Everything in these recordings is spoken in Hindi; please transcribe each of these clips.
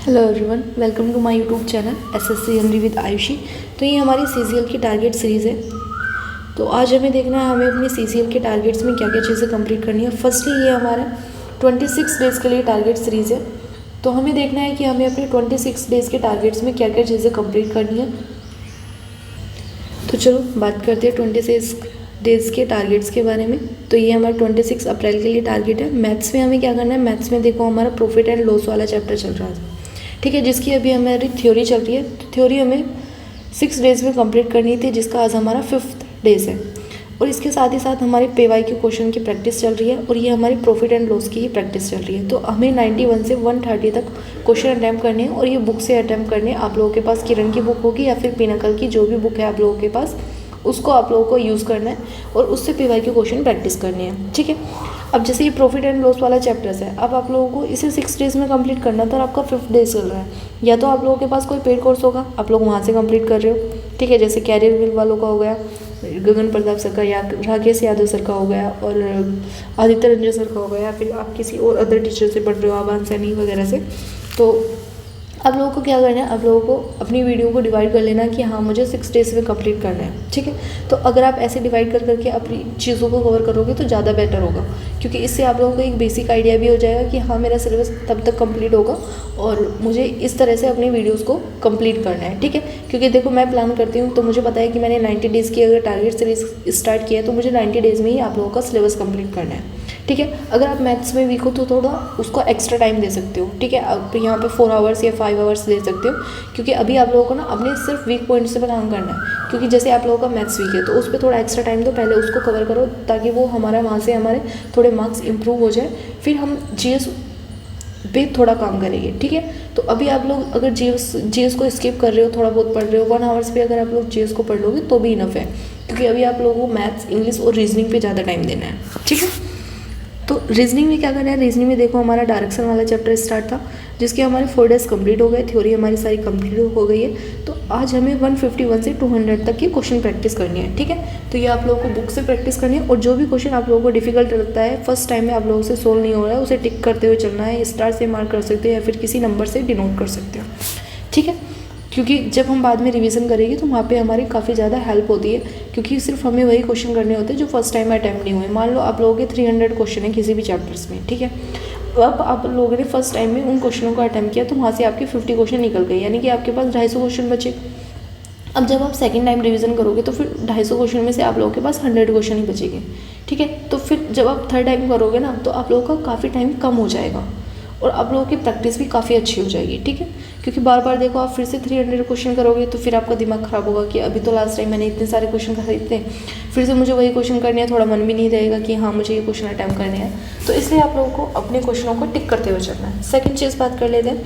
Hello everyone, welcome to my YouTube channel SSC Hindi with Ayushi. तो ये हमारी सीजीएल की टारगेट सीरीज़ है। तो आज हमें देखना है हमें अपनी सीजीएल के टारगेट्स में क्या क्या चीज़ें कंप्लीट करनी है। फर्स्टली ये हमारा 26 डेज़ के लिए टारगेट सीरीज़ है। तो हमें देखना है कि हमें अपने 26 डेज़ के टारगेट्स में क्या क्या चीज़ें कंप्लीट करनी है। तो चलो बात करते हैं 26 डेज़ के टारगेट्स के बारे में। तो ये हमारा 26 अप्रैल के लिए टारगेट है। मैथ्स में हमें क्या करना है, मैथ्स में देखो हमारा प्रॉफिट एंड लॉस वाला चैप्टर चल रहा है, ठीक है, जिसकी अभी हमारी थ्योरी चल रही है। तो थ्योरी हमें 6 डेज़ में कंप्लीट करनी थी, जिसका आज हमारा 5th डेज़ है। और इसके साथ ही साथ हमारी पेवाई के क्वेश्चन की प्रैक्टिस चल रही है और ये हमारी प्रॉफिट एंड लॉस की ही प्रैक्टिस चल रही है। तो हमें 91 से 130 तक क्वेश्चन अटैम्प्ट करने हैं और ये बुक से अटैम्प्ट करने हैं। आप लोगों के पास किरण की बुक होगी या फिर पिनाकल की, जो भी बुक है आप लोगों के पास, उसको आप लोगों को यूज़ करना है और उससे पेवाई के क्वेश्चन प्रैक्टिस करने हैं, ठीक है। अब जैसे ये प्रॉफिट एंड लॉस वाला चैप्टर्स है, अब आप लोगों को इसे 6 डेज़ में कंप्लीट करना था और आपका 5th डे चल रहा है। या तो आप लोगों के पास कोई पेड कोर्स होगा, आप लोग वहाँ से कंप्लीट कर रहे हो, ठीक है, जैसे कैरियर विल वालों का हो गया, गगन प्रताप सर का या राकेश यादव सर का हो गया और आदित्य रंजन सर का हो गया, या फिर आप किसी और अदर टीचर से पढ़ रहे हो, आबान सैनी वगैरह से। तो आप लोगों को क्या करना है, आप लोगों को अपनी वीडियो को डिवाइड कर लेना कि हाँ मुझे 6 डेज़ में कंप्लीट करना है, ठीक है। तो अगर आप ऐसे डिवाइड कर करके अपनी चीज़ों को कवर करोगे तो ज़्यादा बेटर होगा, क्योंकि इससे आप लोगों को एक बेसिक आइडिया भी हो जाएगा कि हाँ मेरा सिलेबस तब तक कंप्लीट होगा और मुझे इस तरह से अपनी वीडियोज़ को कंप्लीट करना है, ठीक है। क्योंकि देखो मैं प्लान करती हूँ तो मुझे पता है कि मैंने 90 डेज़ की अगर टारगेट सीरीज स्टार्ट किया है तो मुझे 90 डेज़ में ही आप लोगों का सिलेबस कंप्लीट करना है, ठीक है। अगर आप मैथ्स में वीक हो तो थोड़ा उसको एक्स्ट्रा टाइम दे सकते हो, ठीक है। आप यहाँ पे 4 आवर्स या 5 आवर्स दे सकते हो, क्योंकि अभी आप लोगों को ना अपने सिर्फ वीक पॉइंट्स पे काम करना है। क्योंकि जैसे आप लोगों का मैथ्स वीक है तो उस पर थोड़ा एक्स्ट्रा टाइम दो, पहले उसको कवर करो ताकि वो हमारा वहाँ से हमारे थोड़े मार्क्स इंप्रूव हो जाए, फिर हम जीएस पे थोड़ा काम करेंगे, ठीक है। तो अभी आप लोग अगर जीएस को स्किप कर रहे हो, थोड़ा बहुत पढ़ रहे हो, 1 आवर्स पे अगर आप लोग जीएस को पढ़ लोगे तो भी इनफ है, क्योंकि अभी आप लोगों को मैथ्स, इंग्लिश और रीजनिंग पे ज़्यादा टाइम देना है, ठीक है। तो रीजनिंग में क्या करना है, रीजनिंग में देखो हमारा डायरेक्शन वाला चैप्टर स्टार्ट था, जिसके हमारे 4 डेज़ कंप्लीट हो गए, थ्योरी हमारी सारी कंप्लीट हो गई है। तो आज हमें 151 से 200 तक की क्वेश्चन प्रैक्टिस करनी है, ठीक है। तो ये आप लोगों को बुक से प्रैक्टिस करनी है और जो भी क्वेश्चन आप लोगों को डिफिकल्ट लगता है, फर्स्ट टाइम में आप लोगों से सोल्व नहीं हो रहा है, उसे टिक करते हुए चलना है, स्टार से मार्क कर सकते हो या फिर किसी नंबर से डिनोट कर सकते हो, ठीक है। क्योंकि जब हम बाद में रिवीजन करेंगे तो वहाँ पे हमारी काफ़ी ज़्यादा हेल्प होती है, क्योंकि सिर्फ हमें वही क्वेश्चन करने होते हैं जो फर्स्ट टाइम अटैम्प्ट नहीं हुए। मान लो आप लोगों के 300 क्वेश्चन है किसी भी चैप्टर्स में, ठीक है। अब आप लोगों ने फर्स्ट टाइम में उन क्वेश्चनों को अटैम्प्ट किया तो वहाँ से आपके 50 क्वेश्चन निकल गए, यानी कि आपके पास 250 क्वेश्चन बचे। अब जब आप सेकेंड टाइम रिवीजन करोगे तो फिर 250 क्वेश्चन में से आप लोगों के पास 100 क्वेश्चन ही बचेंगे, ठीक है। तो फिर जब आप थर्ड टाइम करोगे ना तो आप लोगों का काफ़ी टाइम कम हो जाएगा और आप लोगों की प्रैक्टिस भी काफ़ी अच्छी हो जाएगी, ठीक है। क्योंकि बार बार देखो आप फिर से 300 क्वेश्चन करोगे तो फिर आपका दिमाग ख़राब होगा कि अभी तो लास्ट टाइम मैंने इतने सारे क्वेश्चन कर थे, फिर से मुझे वही क्वेश्चन करने हैं, थोड़ा मन भी नहीं रहेगा कि हाँ मुझे ये क्वेश्चन अटैम्प्ट करने हैं। तो इसलिए आप लोगों को अपने क्वेश्चनों को टिक करते हुए चलना है। सेकेंड चीज़ बात कर लेते हैं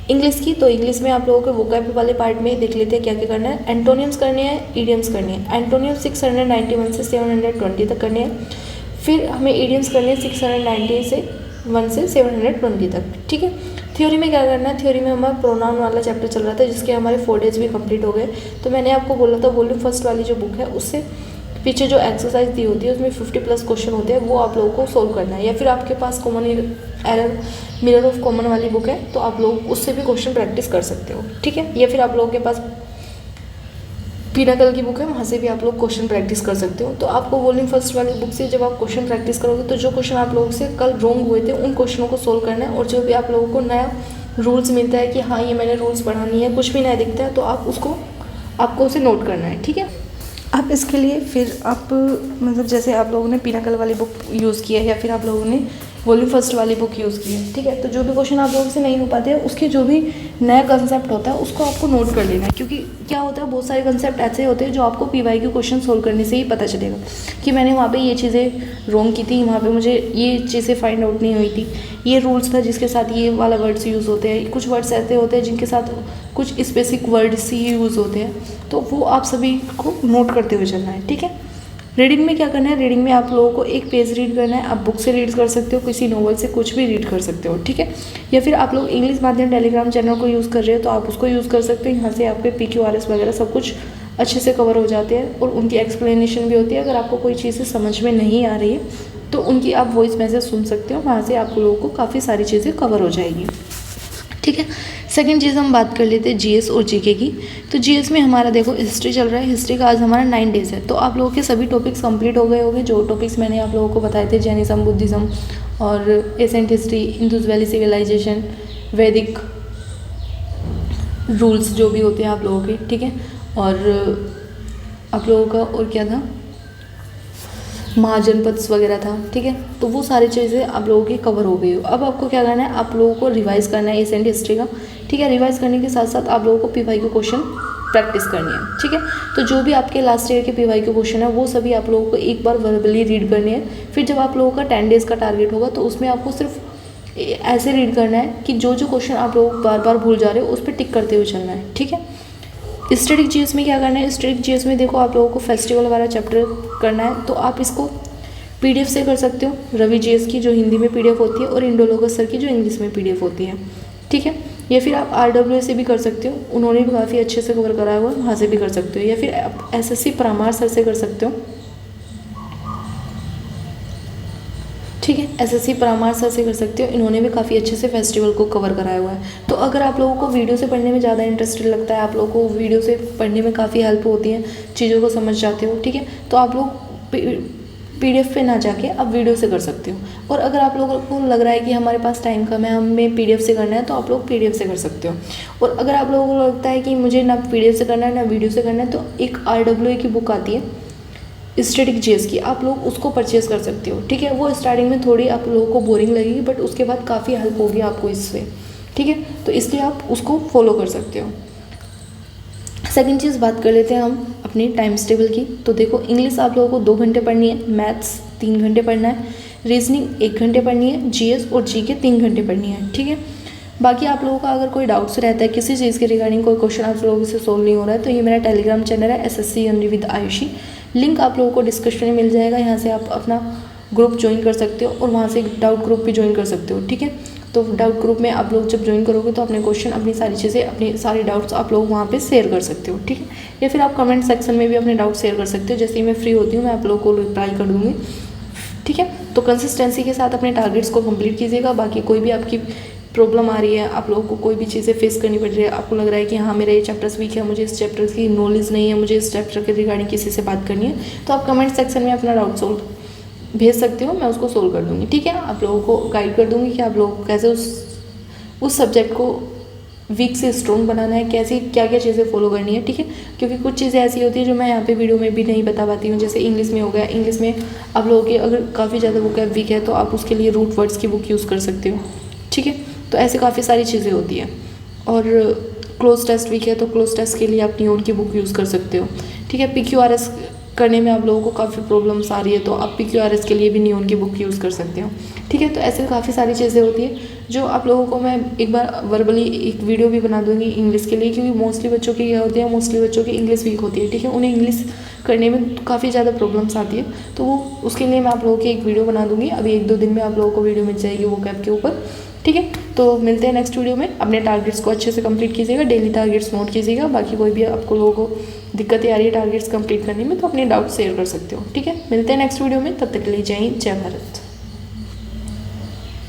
इंग्लिश की। तो इंग्लिश में आप लोगों के वोकैब वाले पार्ट में देख लेते हैं क्या क्या करना है। एंटोनियम्स करने हैं, ईडियम्स करने हैं। एंटोनियम्स 691 से 720 तक करने हैं। फिर हमें ईडियम्स करने हैं 690 से 1 से 720 तक, ठीक है। थ्योरी में क्या करना है, थ्योरी में हमारा प्रोनाउन वाला चैप्टर चल रहा था, जिसके हमारे 4 डेज भी कंप्लीट हो गए। तो मैंने आपको बोला था वॉल्यूम फर्स्ट वाली जो बुक है उससे पीछे जो एक्सरसाइज दी होती है उसमें 50+ क्वेश्चन होते हैं, वो आप लोगों को सोल्व करना है। या फिर आपके पास common error mirror of common वाली बुक है तो आप लोग उससे भी क्वेश्चन प्रैक्टिस कर सकते हो, ठीक है। या फिर आप लोगों के पास पिनाकल की बुक है, वहाँ से भी आप लोग क्वेश्चन प्रैक्टिस कर सकते हो। तो आपको वॉल्यूम फर्स्ट वाली बुक से जब आप क्वेश्चन प्रैक्टिस करोगे तो जो क्वेश्चन आप लोगों से कल रॉन्ग हुए थे उन क्वेश्चनों को सोल्व करना है। और जो भी आप लोगों को नया रूल्स मिलता है कि हाँ ये मैंने रूल्स पढ़ा नहीं है, कुछ भी नया दिखता है तो आपको उसे नोट करना है, ठीक है। आप इसके लिए फिर आप मतलब जैसे आप लोगों ने पिनाकल वाली बुक यूज़ की है या फिर आप लोगों ने वॉल्यूम फर्स्ट वाली बुक यूज़ की है, ठीक है। तो जो भी क्वेश्चन आप लोगों से नहीं हो पाते हैं उसके जो भी नया कंसेप्ट होता है उसको आपको नोट कर लेना है। क्योंकि क्या होता है, बहुत सारे कंसेप्ट ऐसे होते हैं जो आपको पीवाई के क्वेश्चन सोल्व करने से ही पता चलेगा कि मैंने वहाँ पे ये चीज़ें रॉन्ग की थी, वहाँ पे मुझे ये चीज़ें फाइंड आउट नहीं हुई थी, ये रूल्स था जिसके साथ ये वाला वर्ड्स यूज़ होते हैं, कुछ वर्ड्स ऐसे होते हैं जिनके साथ कुछ स्पेसिफिक वर्ड्स ही यूज़ होते हैं। तो वो आप सभी को नोट करते हुए चलना है, ठीक है। रीडिंग में क्या करना है, रीडिंग में आप लोगों को एक पेज रीड करना है। आप बुक से रीड कर सकते हो, किसी नोवेल से कुछ भी रीड कर सकते हो, ठीक है। या फिर आप लोग इंग्लिश माध्यम टेलीग्राम चैनल को यूज़ कर रहे हो तो आप उसको यूज़ कर सकते हो। यहाँ से आपके PQRS वगैरह सब कुछ अच्छे से कवर हो जाते हैं और उनकी एक्सप्लेनेशन भी होती है। अगर आपको कोई चीज़ें समझ में नहीं आ रही है तो उनकी आप वॉइस मैसेज सुन सकते हो, वहाँ से आप लोगों को काफ़ी सारी चीज़ें कवर हो जाएगी, ठीक है। सेकंड चीज़ हम बात कर लेते हैं जीएस और जीके की। तो जीएस में हमारा देखो हिस्ट्री चल रहा है, हिस्ट्री का आज हमारा 9 डेज़ है। तो आप लोगों के सभी टॉपिक्स कंप्लीट हो गए होंगे, जो टॉपिक्स मैंने आप लोगों को बताए थे, जैनिज्म, बुद्धिज़्म और ancient history, Indus Valley civilisation, Vedic rules जो भी होते हैं आप लोगों के, ठीक है। और आप लोगों का और क्या था, महाजनपद्स वगैरह था, ठीक है। तो वो सारी चीज़ें आप लोगों की कवर हो गई हो। अब आपको क्या करना है, आप लोगों को रिवाइज करना है एसेंट हिस्ट्री का, ठीक है। रिवाइज करने के साथ साथ आप लोगों को पीवाईक्यू क्वेश्चन प्रैक्टिस करनी है, ठीक है। तो जो भी आपके लास्ट ईयर के पीवाईक्यू क्वेश्चन है वो सभी आप लोगों को एक बार वर्बली रीड करने हैं। फिर जब आप लोगों का 10 डेज़ का टारगेट होगा तो उसमें आपको सिर्फ ऐसे रीड करना है कि जो जो क्वेश्चन आप लोग बार बार भूल जा रहे हो उस पर टिक करते हुए चलना है, ठीक है। स्टैटिक जीएस में क्या करना है, स्टैटिक जीएस में देखो आप लोगों को फेस्टिवल वाला चैप्टर करना है। तो आप इसको पीडीएफ से कर सकते हो, रवि जीएस की जो हिंदी में पीडीएफ होती है और इंडोलोगस सर की जो इंग्लिश में पीडीएफ होती है, ठीक है। या फिर आप आरडब्ल्यूए से भी कर सकते हो, उन्होंने भी काफ़ी अच्छे से कवर कराया हुआ है, वहाँ से भी कर सकते हो। या फिर आप एसएससी परमार सर से कर सकते हो, ठीक है। एसएससी परमार सर से कर सकते हो, इन्होंने भी काफ़ी अच्छे से फेस्टिवल को कवर कराया हुआ है। तो अगर आप लोगों को वीडियो से पढ़ने में ज़्यादा इंटरेस्टेड लगता है, आप लोगों को वीडियो से पढ़ने में काफ़ी हेल्प होती है, चीज़ों को समझ जाते हो, ठीक है, तो आप लोग पीडीएफ पे ना जाके आप वीडियो से कर सकते हो। और अगर आप लोगों को लग रहा है कि हमारे पास टाइम कम है, हमें पीडीएफ से करना है, तो आप लोग पीडीएफ से कर सकते हो। और अगर आप लोगों को लगता है कि मुझे ना पीडीएफ से करना है ना वीडियो से करना है, तो एक आरडब्ल्यूए की बुक आती है स्टैटिक जीएस की, आप लोग उसको परचेज कर सकते हो, ठीक है। वो स्टार्टिंग में थोड़ी आप लोगों को बोरिंग लगेगी, बट उसके बाद काफ़ी हेल्प होगी आपको इससे, ठीक है। तो इसलिए आप उसको फॉलो कर सकते हो। सेकंड चीज़ बात कर लेते हैं हम अपनी टाइम्स टेबल की। तो देखो इंग्लिश आप लोगों को 2 घंटे पढ़नी है, मैथ्स 3 घंटे पढ़ना है, रीजनिंग 1 घंटे पढ़नी है, जीएस और जीके 3 घंटे पढ़नी है, ठीक है। बाकी आप लोगों का अगर कोई डाउट्स रहता है किसी चीज़ के रिगार्डिंग, कोई क्वेश्चन आप लोगों से सोल्व नहीं हो रहा है, तो ये मेरा टेलीग्राम चैनल है SSC only with Ayushi, link आप लोगों को डिस्क्रिप्शन में मिल जाएगा। यहाँ से आप अपना ग्रुप ज्वाइन कर सकते हो और वहाँ से एक डाउट ग्रुप भी ज्वाइन कर सकते हो, ठीक है। तो डाउट ग्रुप में आप लोग जब ज्वाइन करोगे तो अपने क्वेश्चन, अपनी सारी चीज़ें, अपने सारे डाउट्स आप लोग वहाँ पे शेयर कर सकते हो, ठीक है। या फिर आप कमेंट सेक्शन में भी अपने डाउट शेयर कर सकते हो, जैसे ही मैं फ्री होती हूँ मैं आप लोगों को रिप्लाई कर दूँगी, ठीक है। तो कंसिस्टेंसी के साथ अपने टारगेट्स को कंप्लीट कीजिएगा। बाकी कोई भी आपकी प्रॉब्लम आ रही है, आप लोगों को कोई भी चीज़ें फेस करनी पड़ रही है, आपको लग रहा है कि हाँ मेरा ये चैप्टर्स वीक है, मुझे इस चैप्टर की नॉलेज नहीं है, मुझे इस चैप्टर के रिगार्डिंग किसी से बात करनी है, तो आप कमेंट सेक्शन में अपना डाउट सोल्व भेज सकते हो, मैं उसको सोल्व कर दूँगी, ठीक है। आप लोगों को गाइड कर दूँगी कि आप लोगों को कैसे उस सब्जेक्ट को वीक से स्ट्रॉन्ग बनाना है, कैसी क्या क्या चीज़ें फॉलो करनी है, ठीक है। क्योंकि कुछ चीज़ें ऐसी होती है जो मैं यहाँ पे वीडियो में भी नहीं बता पाती हूँ, जैसे इंग्लिश में हो गया, इंग्लिश में आप लोगों की अगर काफ़ी ज़्यादा बुक वीक है तो आप उसके लिए रूट वर्ड्स की बुक यूज़ कर सकते हो, ठीक है। तो ऐसे काफ़ी सारी चीज़ें होती हैं। और क्लोज टेस्ट वीक है तो क्लोज टेस्ट के लिए आप नियोन की बुक यूज़ कर सकते हो, ठीक है। पीक्यूआरएस करने में आप लोगों को काफ़ी प्रॉब्लम्स आ रही है तो आप पीक्यूआरएस के लिए भी नियोन की बुक यूज़ कर सकते हो, ठीक है। तो ऐसे काफ़ी सारी चीज़ें होती है जो आप लोगों को मैं एक बार वर्बली एक वीडियो भी बना दूंगी इंग्लिश के लिए, क्योंकि मोस्टली बच्चों की क्या होती है, मोस्टली बच्चों की इंग्लिश वीक होती है, ठीक है। उन्हें इंग्लिश करने में काफ़ी ज़्यादा प्रॉब्लम्स आती है, तो वो उसके लिए मैं आप लोगों की एक वीडियो बना दूंगी। अभी 1-2 दिन में आप लोगों को वीडियो मिल जाएगी वो कैप के ऊपर, ठीक है। तो मिलते हैं नेक्स्ट वीडियो में। अपने टारगेट्स को अच्छे से कंप्लीट कीजिएगा, डेली टारगेट्स नोट कीजिएगा। बाकी कोई भी आपको लोगों को दिक्कतें आ रही है टारगेट्स कंप्लीट करने में तो अपने डाउट शेयर कर सकते हो, ठीक है। मिलते हैं नेक्स्ट वीडियो में, तब तक के लिए जय हिंद, जय भारत।